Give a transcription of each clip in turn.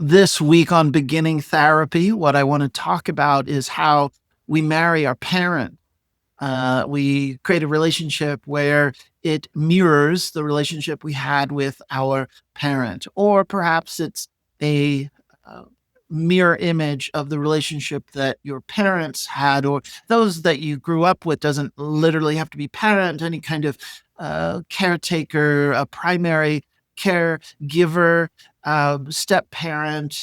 This week on beginning therapy, what I want to talk about is how we marry our parent. We create a relationship where it mirrors the relationship we had with our parent, or perhaps it's a uh, mirror image of the relationship that your parents had, or those that you grew up with. Doesn't literally have to be parent, any kind of caretaker, a primary caregiver, step parent,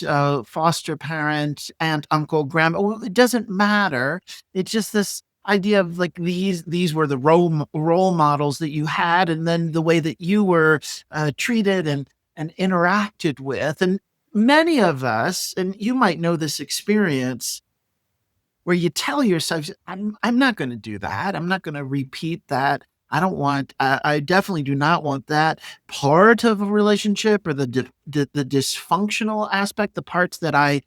foster parent, aunt, uncle, grandma. Well, it doesn't matter. It's just this idea of like these were the role models that you had, and then the way that you were treated and interacted with. And many of us, and you might know this experience, where you tell yourself, I'm not going to do that. I'm not going to repeat that. I definitely do not want that part of a relationship, or the dysfunctional aspect, the parts that I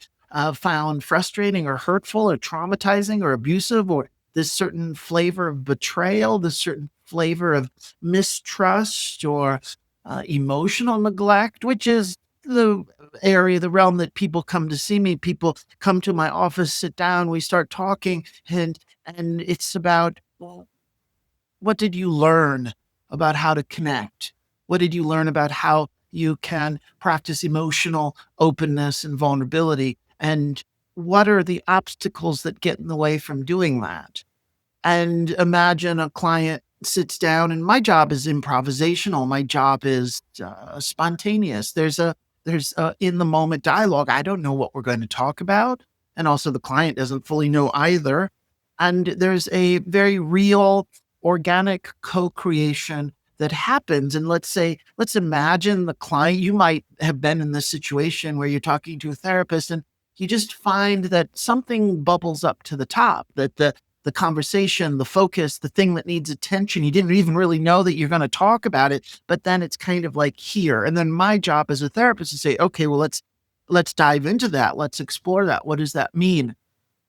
found frustrating or hurtful or traumatizing or abusive, or this certain flavor of betrayal, this certain flavor of mistrust, or emotional neglect, which is the the realm that people come to see me. People come to my office, sit down, we start talking, and it's about, well, what did you learn about how to connect? What did you learn about how you can practice emotional openness and vulnerability? And what are the obstacles that get in the way from doing that? And imagine a client sits down, and my job is improvisational. My job is spontaneous. There's a in the moment dialogue. I don't know what we're going to talk about, and also the client doesn't fully know either. And there's a very real, organic co-creation that happens. And let's imagine the client. You might have been in this situation where you're talking to a therapist, and you just find that something bubbles up to the top, that the conversation, the focus, the thing that needs attention. You didn't even really know that you're going to talk about it, but then it's kind of like here. And then my job as a therapist is to say, okay, well, let's dive into that. Let's explore that. What does that mean?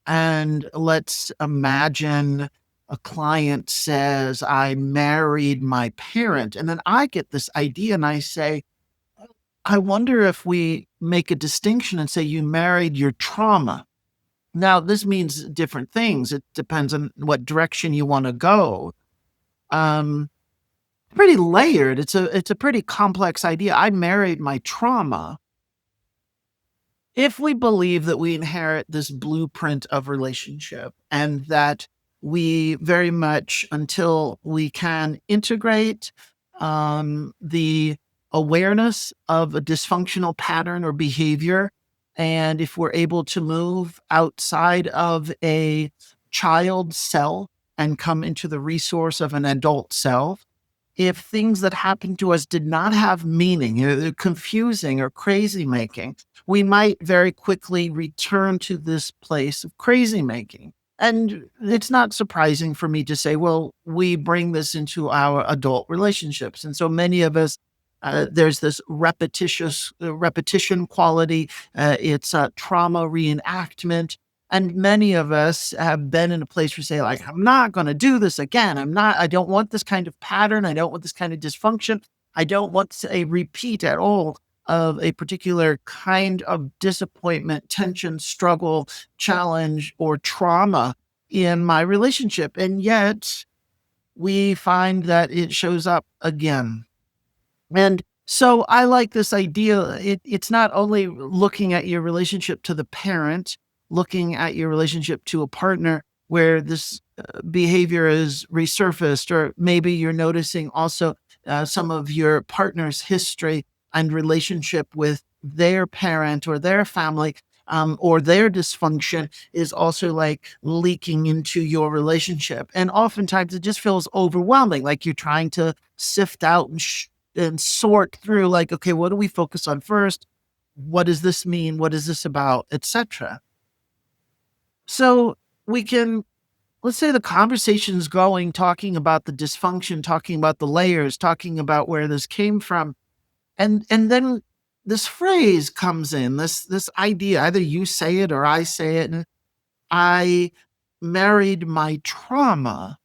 And let's imagine a client says, I married my parent. And then I get this idea and I say, I wonder if we make a distinction and say you married your trauma. Now, this means different things. It depends on what direction you wanna go. Um, Pretty layered. It's a pretty complex idea. I married my trauma. If we believe that we inherit this blueprint of relationship, and that we very much, until we can integrate the awareness of a dysfunctional pattern or behavior, and if we're able to move outside of a child self and come into the resource of an adult self, if things that happened to us did not have meaning, they're confusing or crazy making, we might very quickly return to this place of crazy making. And it's not surprising for me to say, well, we bring this into our adult relationships. And so many of us, there's this repetition quality. It's a trauma reenactment. And many of us have been in a place where say, like, I'm not going to do this again. I don't want this kind of pattern. I don't want this kind of dysfunction. I don't want a repeat at all of a particular kind of disappointment, tension, struggle, challenge, or trauma in my relationship. And yet we find that it shows up again. And so I like this idea. It's not only looking at your relationship to the parent, looking at your relationship to a partner where this behavior is resurfaced, or maybe you're noticing also some of your partner's history and relationship with their parent or their family. Or their dysfunction is also like leaking into your relationship. And oftentimes it just feels overwhelming, like you're trying to sift out and sort through, like, okay, what do we focus on first? What does this mean? What is this about? Etc. So we can, let's say the conversation's going, talking about the dysfunction, talking about the layers, talking about where this came from. And then this phrase comes in, this idea, either you say it or I say it, and I married my trauma,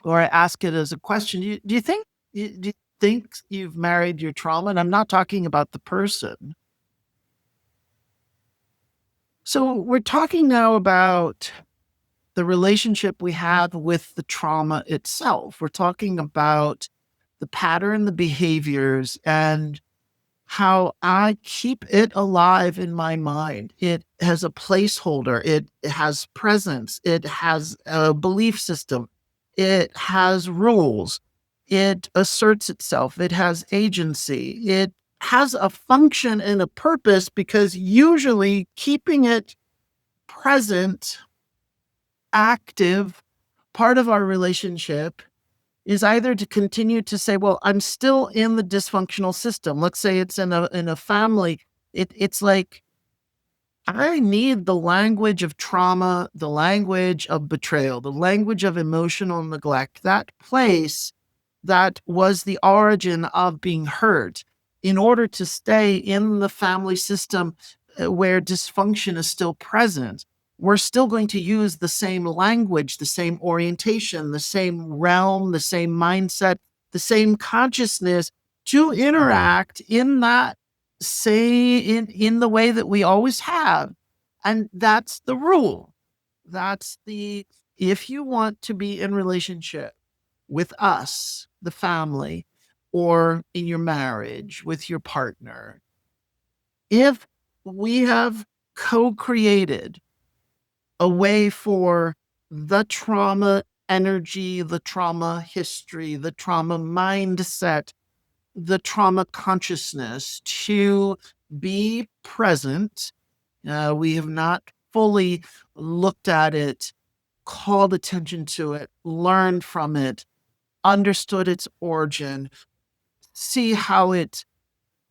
or I ask it as a question. Do you think you've married your trauma? And I'm not talking about the person. So we're talking now about the relationship we have with the trauma itself. We're talking about the pattern, the behaviors, and how I keep it alive in my mind. It has a placeholder, it has presence, it has a belief system, it has rules, it asserts itself, it has agency, it has a function and a purpose because usually keeping it present, active, part of our relationship is either to continue to say, well, I'm still in the dysfunctional system. Let's say it's in a family. It's like I need the language of trauma, the language of betrayal, the language of emotional neglect, that place that was the origin of being hurt in order to stay in the family system where dysfunction is still present. We're still going to use the same language, the same orientation, the same realm, the same mindset, the same consciousness to interact in that say in the way that we always have. And that's the rule. That's the if you want to be in relationship with us, the family, or in your marriage with your partner, if we have co-created a way for the trauma energy, the trauma history, the trauma mindset, the trauma consciousness to be present. We have not fully looked at it, called attention to it, learned from it, understood its origin, see how it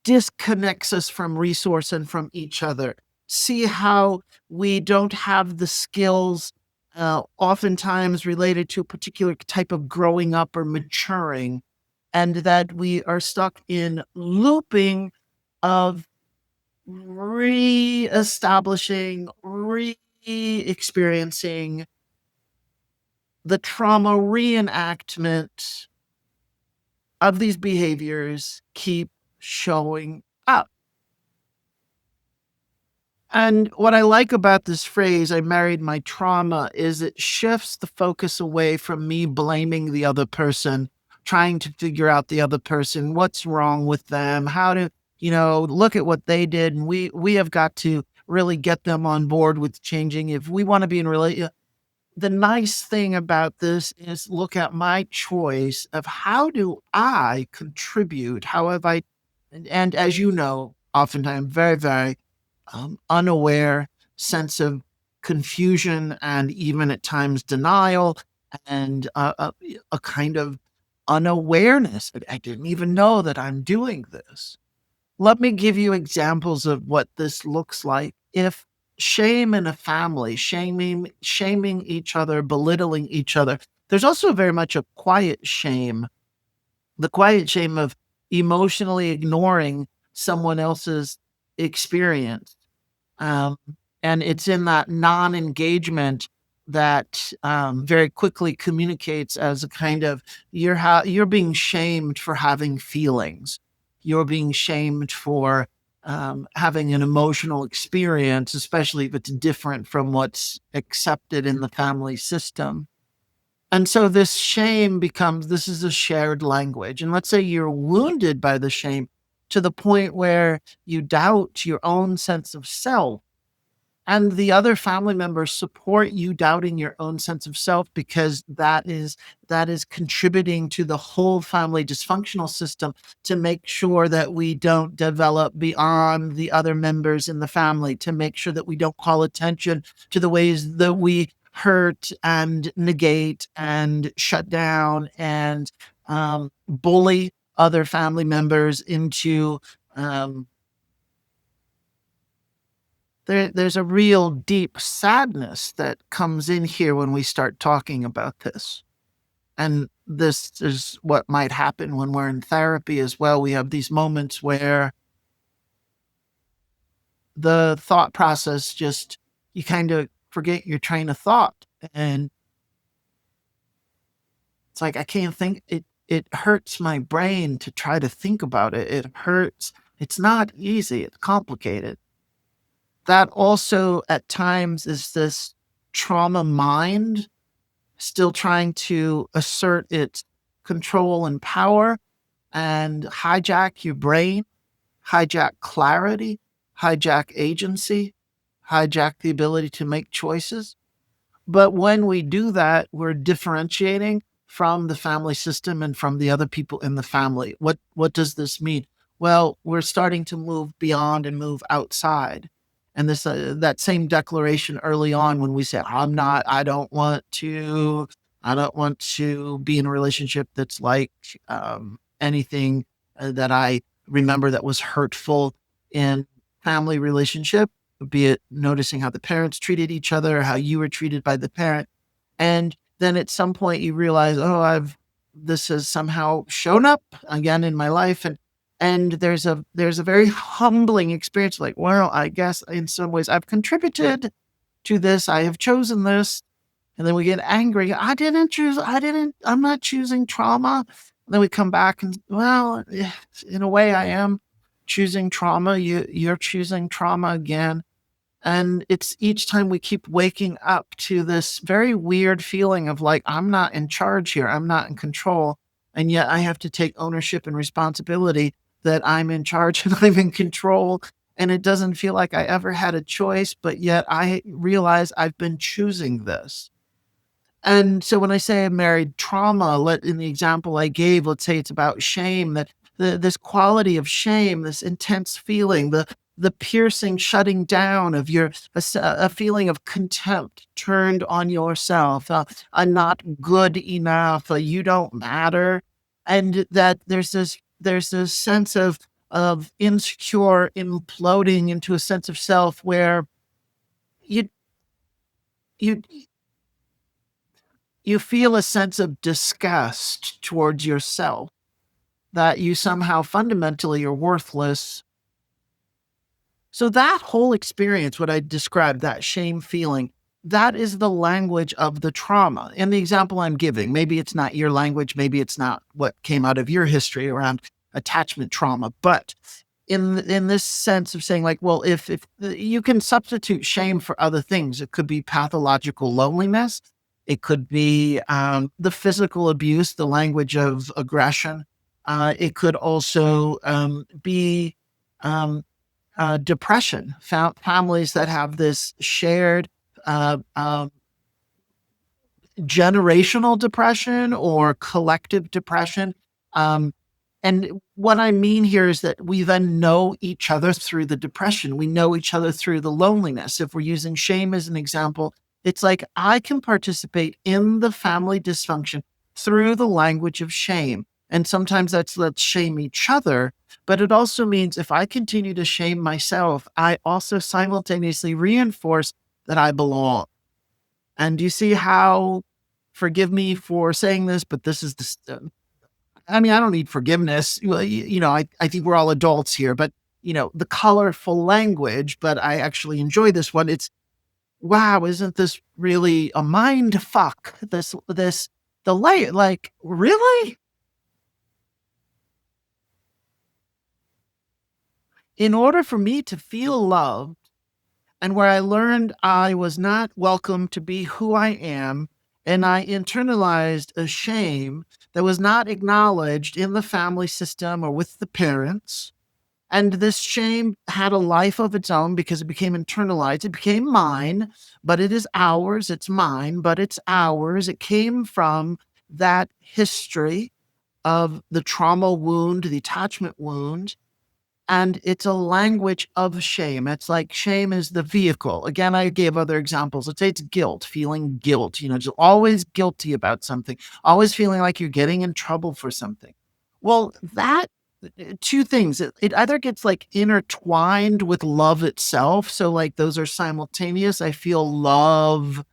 disconnects us from resource and from each other, see how we don't have the skills, oftentimes related to a particular type of growing up or maturing, and that we are stuck in looping of re-establishing, re-experiencing the trauma reenactment of these behaviors keep showing up. And what I like about this phrase, I married my trauma, is it shifts the focus away from me blaming the other person, trying to figure out the other person, what's wrong with them, how to, look at what they did. And we have got to really get them on board with changing. If we want to be in the nice thing about this is look at my choice of how do I contribute? How have I, and as you know, oftentimes very, very unaware sense of confusion and even at times denial and a kind of unawareness. I didn't even know that I'm doing this. Let me give you examples of what this looks like. If shame in a family, shaming each other, belittling each other, there's also very much a quiet shame, the quiet shame of emotionally ignoring someone else's experience. Um, and it's in that non-engagement that very quickly communicates as a kind of you're being shamed for having feelings. You're being shamed for having an emotional experience, especially if it's different from what's accepted in the family system. And so this shame becomes this is a shared language. And let's say you're wounded by the shame to the point where you doubt your own sense of self and the other family members support you doubting your own sense of self because that is contributing to the whole family dysfunctional system to make sure that we don't develop beyond the other members in the family, to make sure that we don't call attention to the ways that we hurt and negate and shut down and bully other family members into um, there's a real deep sadness that comes in here when we start talking about this. And this is what might happen when we're in therapy as well. We have these moments where the thought process just, you kind of forget your train of thought. And it's like, I can't think, it hurts my brain to try to think about it. It hurts. It's not easy. It's complicated. That also at times is this trauma mind still trying to assert its control and power and hijack your brain, hijack clarity, hijack agency, hijack the ability to make choices. But when we do that, we're differentiating from the family system and from the other people in the family. What does this mean? Well, we're starting to move beyond and move outside. And this that same declaration early on when we say, I don't want to be in a relationship that's like anything that I remember that was hurtful in family relationship, be it noticing how the parents treated each other, how you were treated by the parent. And then at some point you realize, oh, this has somehow shown up again in my life. And there's a very humbling experience, like, well, I guess in some ways I've contributed to this. I have chosen this. And then we get angry. I'm not choosing trauma. And then we come back and, well, in a way I am choosing trauma. You're choosing trauma again. And it's each time we keep waking up to this very weird feeling of like, I'm not in charge here. I'm not in control. And yet I have to take ownership and responsibility that I'm in charge and I'm in control. And it doesn't feel like I ever had a choice, but yet I realize I've been choosing this. And so when I say I married trauma, in the example I gave, let's say it's about shame, that this quality of shame, this intense feeling, the piercing shutting down of a feeling of contempt turned on yourself, a not good enough, a you don't matter, and that there's this sense of insecure imploding into a sense of self where you you you feel a sense of disgust towards yourself, that you somehow fundamentally are worthless. So that whole experience, what I described, that shame feeling, that is the language of the trauma. In the example I'm giving, maybe it's not your language, maybe it's not what came out of your history around attachment trauma, but in this sense of saying like, well, if you can substitute shame for other things, it could be pathological loneliness, it could be the physical abuse, the language of aggression. It could also be um, depression. Families that have this shared uh, um, generational depression or collective depression. Um, and what I mean here is that we then know each other through the depression. We know each other through the loneliness. If we're using shame as an example, it's like I can participate in the family dysfunction through the language of shame. And sometimes let's shame each other. But it also means if I continue to shame myself, I also simultaneously reinforce that I belong. And do you see how, forgive me for saying this, but this is I mean, I don't need forgiveness. Well, I think we're all adults here, but the colorful language, but I actually enjoy this one. It's, wow, isn't this really a mind fuck? The layer, like, really? In order for me to feel loved, and where I learned I was not welcome to be who I am, and I internalized a shame that was not acknowledged in the family system or with the parents. And this shame had a life of its own because it became internalized. It became mine, but it is ours. It's mine, but it's ours. It came from that history of the trauma wound, the attachment wound, and it's a language of shame. It's like shame is the vehicle. Again, I gave other examples. Let's say it's guilt, feeling guilt, just always guilty about something, always feeling like you're getting in trouble for something. Well, that two things. It either gets like intertwined with love itself. So like those are simultaneous. I feel love.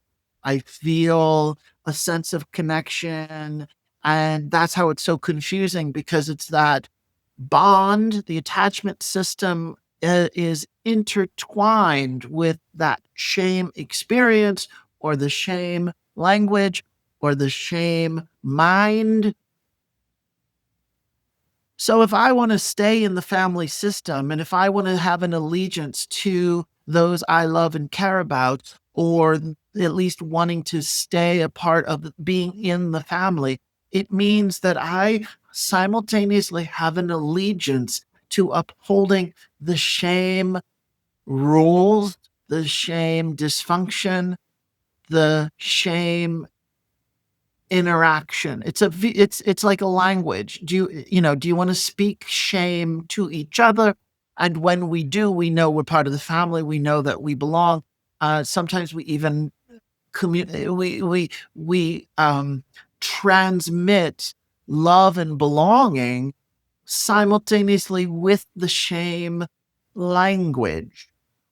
I feel a sense of connection. And that's how it's so confusing because it's that bond, the attachment system is intertwined with that shame experience or the shame language or the shame mind. So if I want to stay in the family system and if I want to have an allegiance to those I love and care about, or at least wanting to stay a part of being in the family, it means that I simultaneously have an allegiance to upholding the shame rules, the shame dysfunction, the shame interaction. It's like a language. Do you want to speak shame to each other? And when we do, we know we're part of the family. We know that we belong. Sometimes we even we transmit love and belonging simultaneously with the shame language.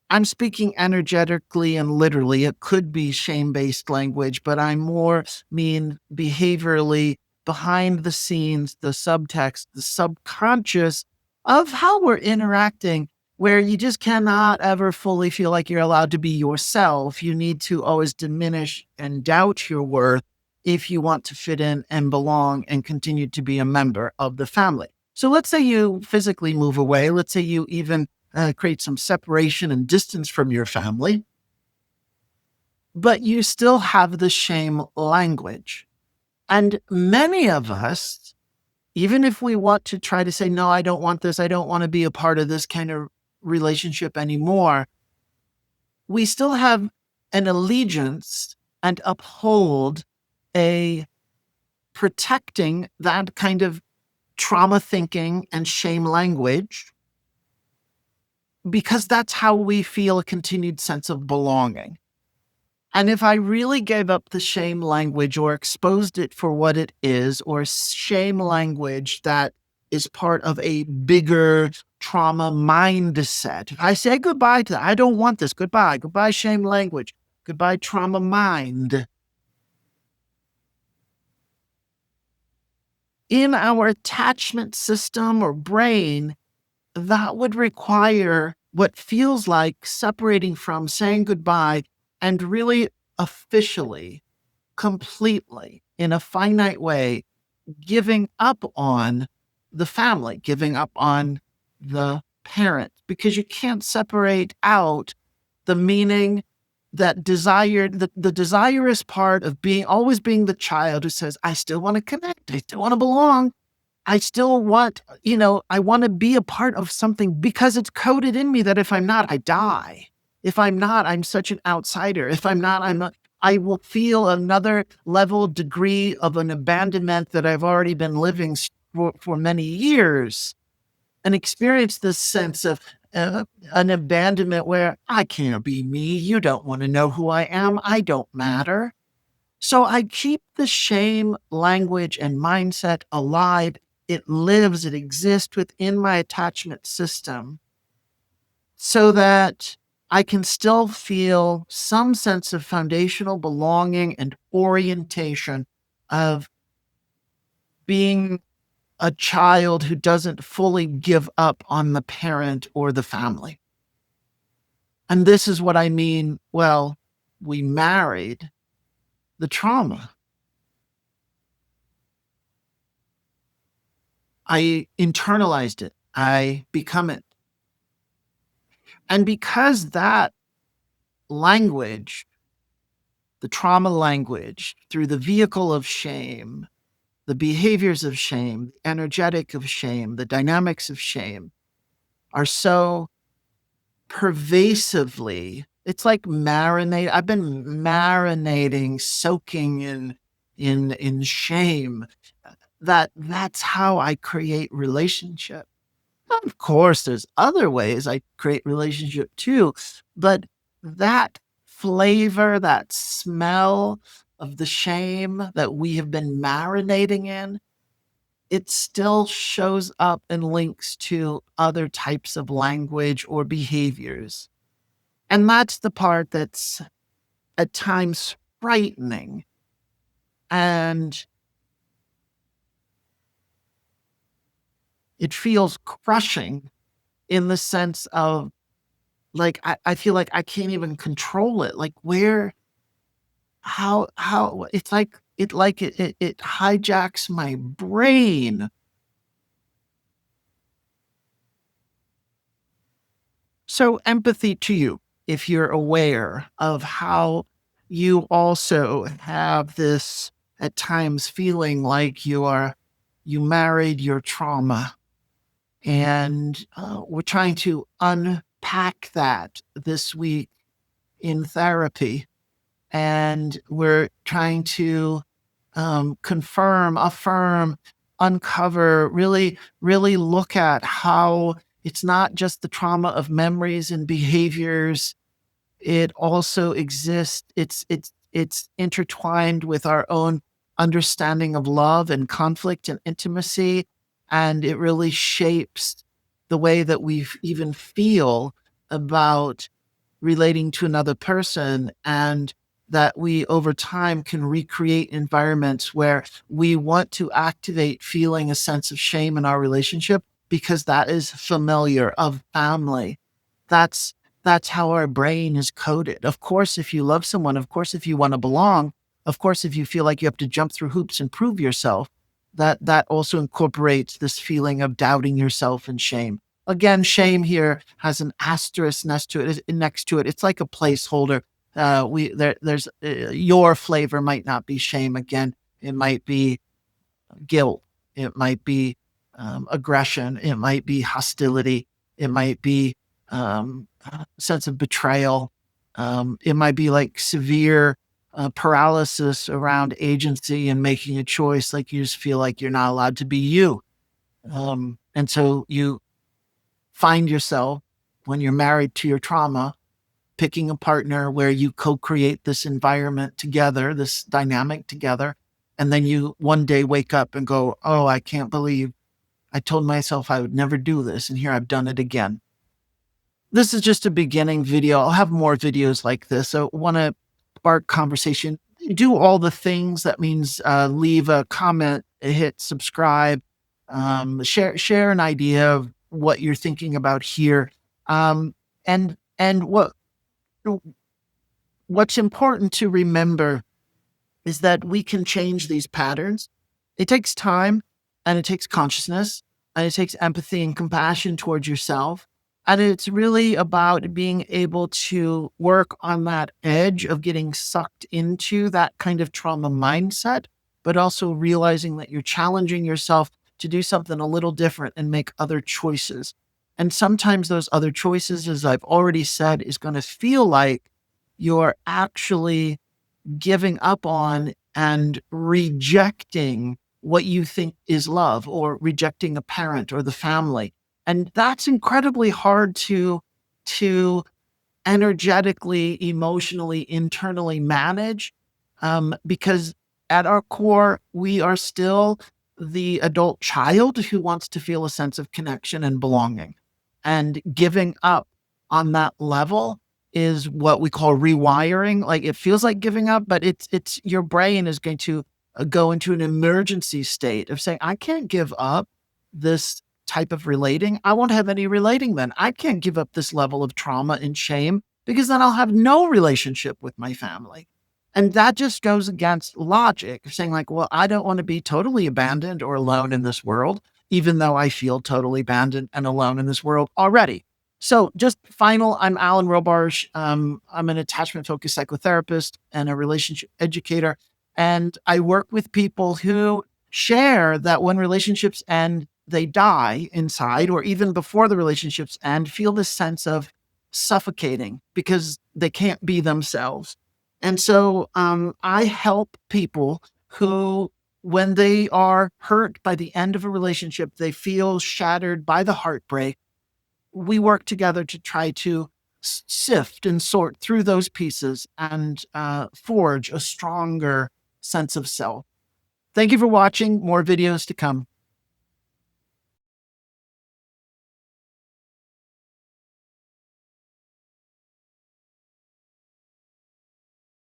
I'm speaking energetically and literally. It could be shame based language, but I more mean behaviorally, behind the scenes, the subtext, the subconscious of how we're interacting, where you just cannot ever fully feel like you're allowed to be yourself. You need to always diminish and doubt your worth if you want to fit in and belong and continue to be a member of the family. So let's say you physically move away. Let's say you even create some separation and distance from your family, but you still have the shame language. And many of us, even if we want to try to say, no, I don't want this, I don't want to be a part of this kind of relationship anymore, we still have an allegiance and uphold a protecting that kind of trauma thinking and shame language, because that's how we feel a continued sense of belonging. And if I really gave up the shame language or exposed it for what it is, or shame language that is part of a bigger trauma mindset, I say goodbye to that. I don't want this. Goodbye. Goodbye, shame language. Goodbye, trauma mind. In our attachment system or brain, that would require what feels like separating from, saying goodbye, and really officially, completely, in a finite way, giving up on the family, giving up on the parent, because you can't separate out the meaning that desired, the desirous part of being always being the child who says, I still want to connect, I still want to belong, I still want, I want to be a part of something, because it's coded in me that if I'm not, I die. If I'm not, I'm such an outsider. If I'm not, I will feel another level degree of an abandonment that I've already been living for many years, and experience this sense of an abandonment where I can't be me. You don't want to know who I am. I don't matter. So I keep the shame language and mindset alive. It lives, it exists within my attachment system, so that I can still feel some sense of foundational belonging and orientation of being a child who doesn't fully give up on the parent or the family. And this is what I mean. Well, we married the trauma. I internalized it. I become it. And because that language, the trauma language, through the vehicle of shame, the behaviors of shame, the energetic of shame, the dynamics of shame, are so pervasively, it's like marinate. I've been marinating, soaking in shame. That's how I create relationship. Of course, there's other ways I create relationship too, but that flavor, that smell of the shame that we have been marinating in, it still shows up and links to other types of language or behaviors. And that's the part that's at times frightening. And it feels crushing in the sense of, like, I feel like I can't even control it. Like, where, how it's like it hijacks my brain. So empathy to you. if you're aware of how you also have this at times feeling like you married your trauma. And we're trying to unpack that this week in therapy. And we're trying to confirm, affirm, uncover, really, really look at how it's not just the trauma of memories and behaviors. It also exists. It's intertwined with our own understanding of love and conflict and intimacy, and it really shapes the way that we even feel about relating to another person, and that we over time can recreate environments where we want to activate feeling a sense of shame in our relationship because that is familiar of family. That's that's how our brain is coded. Of course, if you love someone, of course, if you want to belong, of course, if you feel like you have to jump through hoops and prove yourself, that also incorporates this feeling of doubting yourself and shame. Again, shame here has an asterisk next to it. It's like a placeholder. There's your flavor might not be shame. Again, it might be guilt. It might be aggression. It might be hostility. It might be sense of betrayal. It might be like severe paralysis around agency and making a choice. Like you just feel like you're not allowed to be you. And so you find yourself, when you're married to your trauma, picking a partner where you co-create this environment together, this dynamic together. And then you one day wake up and go, oh, I can't believe I told myself I would never do this. And here I've done it again. This is just a beginning video. I'll have more videos like this. So want to spark conversation. Do all the things. That means leave a comment, hit subscribe, share an idea of what you're thinking about here. And what's important to remember is that we can change these patterns. It takes time, and it takes consciousness, and it takes empathy and compassion towards yourself. And it's really about being able to work on that edge of getting sucked into that kind of trauma mindset, but also realizing that you're challenging yourself to do something a little different and make other choices. And sometimes those other choices, as I've already said, is going to feel like you're actually giving up on and rejecting what you think is love, or rejecting a parent or the family. And that's incredibly hard to energetically, emotionally, internally manage, because at our core, we are still the adult child who wants to feel a sense of connection and belonging. And giving up on that level is what we call rewiring. Like, it feels like giving up, but it's your brain is going to go into an emergency state of saying, I can't give up this type of relating. I won't have any relating then. I can't give up this level of trauma and shame, because then I'll have no relationship with my family. And that just goes against logic of saying, like, well, I don't want to be totally abandoned or alone in this world, even though I feel totally abandoned and alone in this world already. So just final, I'm Alan Robarge. I'm an attachment focused psychotherapist and a relationship educator. And I work with people who share that when relationships end, they die inside, or even before the relationships end, feel this sense of suffocating because they can't be themselves. And so I help people who, when they are hurt by the end of a relationship, they feel shattered by the heartbreak. We work together to try to sift and sort through those pieces and forge a stronger sense of self. Thank you for watching. More videos to come.